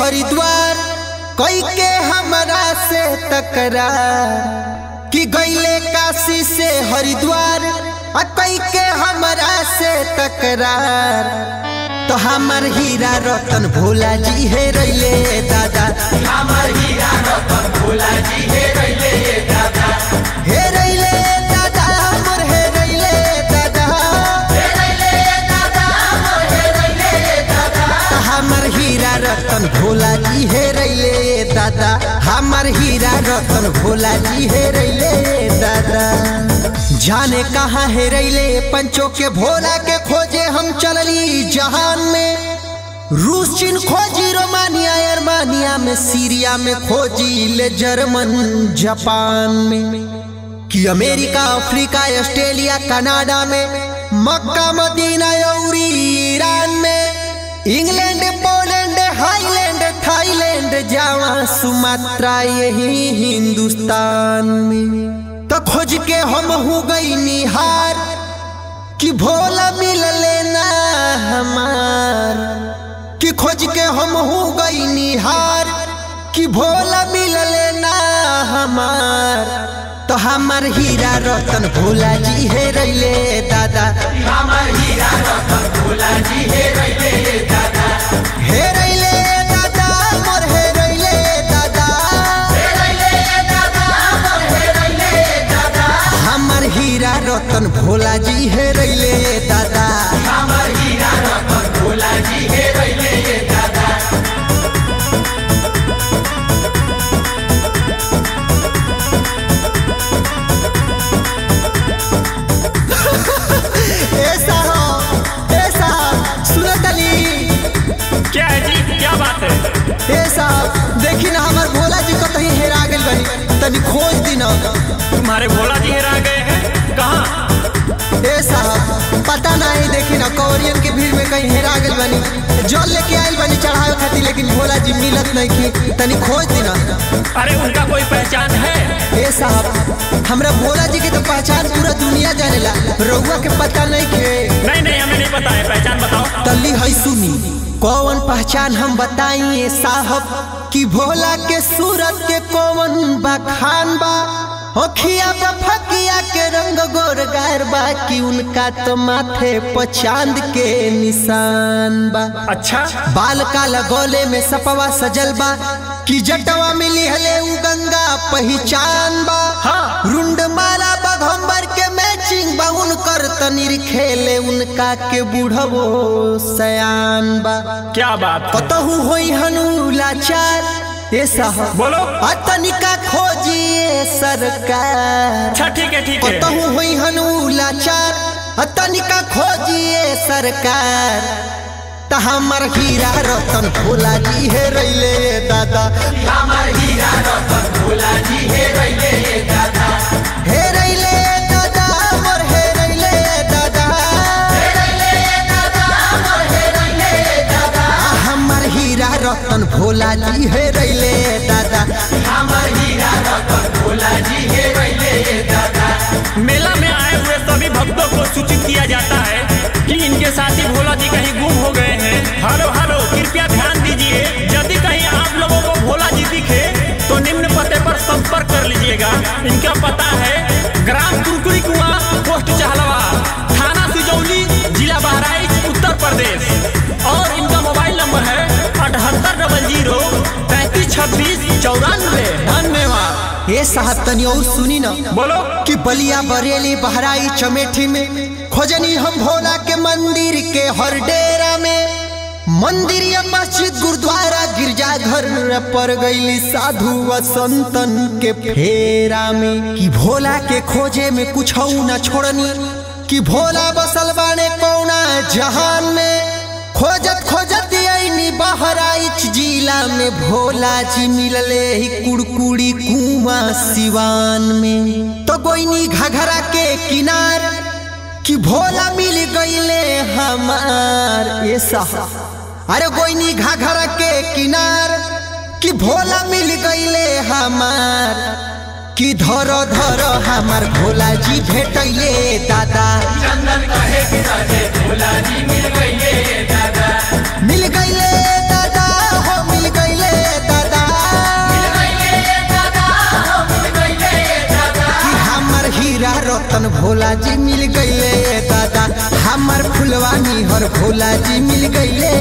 हरिद्वार कई के हमरा से तकरार कि गईले काशी से हरिद्वार कई के हमरा से तकरार तो हमर हीरा रतन भोला जी हे रैले दादा हमर हीरा रतन भोला जी हे रैले दादा हे रैले दादा मोर हे रैले दादा हे रैले दादा मोर हे रैले दादा हमर हीरा रतन भोला जी हे रैले दादा हमर हीरा रतन भोला जी हे रैले दादा जाने कहाँ है रैले पंचों के भोला के खोजे हम चलली जहान में रूस चीन खोजी रोमानिया अर्मानिया में सीरिया में खोजी ले जर्मन जापान में कि अमेरिका अफ्रीका ऑस्ट्रेलिया कनाडा में मक्का मदीना और ईरान में England Poland highland Thailand Java Sumatra यही हिंदुस्तान में तो खोज के हम हो गई निहार कि भोला मिल लेना हमार कि खोज के हम हो गई निहार कि भोला मिल लेना हमार तो हमर हीरा रतन भोला जी हे रैले दादा हमर हीरा रतन भोला जी हे रैले दादा हे रैले दादा मोर हे रैले दादा हे रैले दादा मोर हे रैले दादा हमर हीरा रतन भोला जी हे रैले दादा हमर हीरा रतन भोला जी हे रैले दादा ऐसा सुनो तली क्या है जी, क्या बात है? ऐसा देखी ना हमार भोला जी को कहीं हेरा गइल बनी तनी खोज दी ना तुम्हारे भोला जी हेरा गए हैं कहाँ? ऐसा पता नहीं देखी ना कौरियन के भीड़ में कहीं हेरा गइल बनी जल लेके आइल बनी चढ़ावे खातिर लेकिन भोला जी मिलत नहीं की तनी खोज दी ना। अरे उनका कोई पहचान है? ए साहब हमरा भोला जी की तो पहचान पूरा दुनिया जानेला रउआ के पता नहीं के नहीं हमें नहीं पता है, पहचान बताओ। तल्ली है सुनी कौन पहचान हम बताइए साहब कि भोला के सूरत के कौन बखान बा होखिया फकिया के रंग गोर गार बा कि उनका तो माथे पर चांद के निशान बा। अच्छा, बाल काला गोले में सपवा सजल बा कि जटवा मिली हले उ गंगा पहचान बा। हाँ। रुंड माला बघम्बर के मैचिंग बा उनकर तनिर खेले उनका के बूढ़वो सयान बा। क्या बात? कतहु होई हनु लाचार ए साहब बोलो। तनिका खोजिए सरकार। अच्छा ठीक है। कतहु होई हनु लाचार तनिका खोजिए सरकार त हमर हीरा रतन भोला जी हे रैले दादा हमर हीरा रतन भोला जी हे रैले दादा हे रैले दादा मोर हे रैले दादा हे रैले दादा मोर हे रैले दादा हमर हीरा रतन भोला जी हे रैले दादा हमर हीरा रतन भोला जी हे रैले दादा। मेला में आए हुए सभी भक्तों को सूचित किया जाता है कि इनके साथी भोला जी कहीं गुम हो गए हैं। हेलो कृपया ध्यान दीजिए, यदि कहीं आप लोगों को भोला जी दिखे तो निम्न पते पर संपर्क कर लीजिएगा। इनका पता है ग्राम कुरकुरी कुआं, पोस्ट चहलवा, थाना सिजौली, जिला बहराइच, उत्तर प्रदेश। और इनका मोबाइल नंबर है 7800 3326 94। धन्यवाद। ए साहब तनी और सुनी ना बोलो। कि बलिया बरेली बहराई चमेठी में खोजनी हम भोला के मंदिर के हर डेरा में मंदिर या मस्जिद गुरुद्वारा गिरजाघर पर गईली साधु व संतन के फेरा में कि भोला के खोजे में कुछ न छोड़नी कि भोला बसल बाने कौना जहान में खोजत आईनी बहराइच जिला में भोला जी मिलले ही कुड़कुड़ी कुआं सिवान में तो गोइनी घघरा के किनार कि भोला मिल गईले हमार ये साहब। अरे गोइनी घघरा के किनार कि भोला मिल गईले हमार कि धरो हमार भोला जी भेटैले दादा चंदन कहे कि राजे भोला जी मिल गईले दादा मिल गईले दादा हो मिल गईले जी मिल गईले दादा, हमार फुलवानी हर भोला जी मिल गईले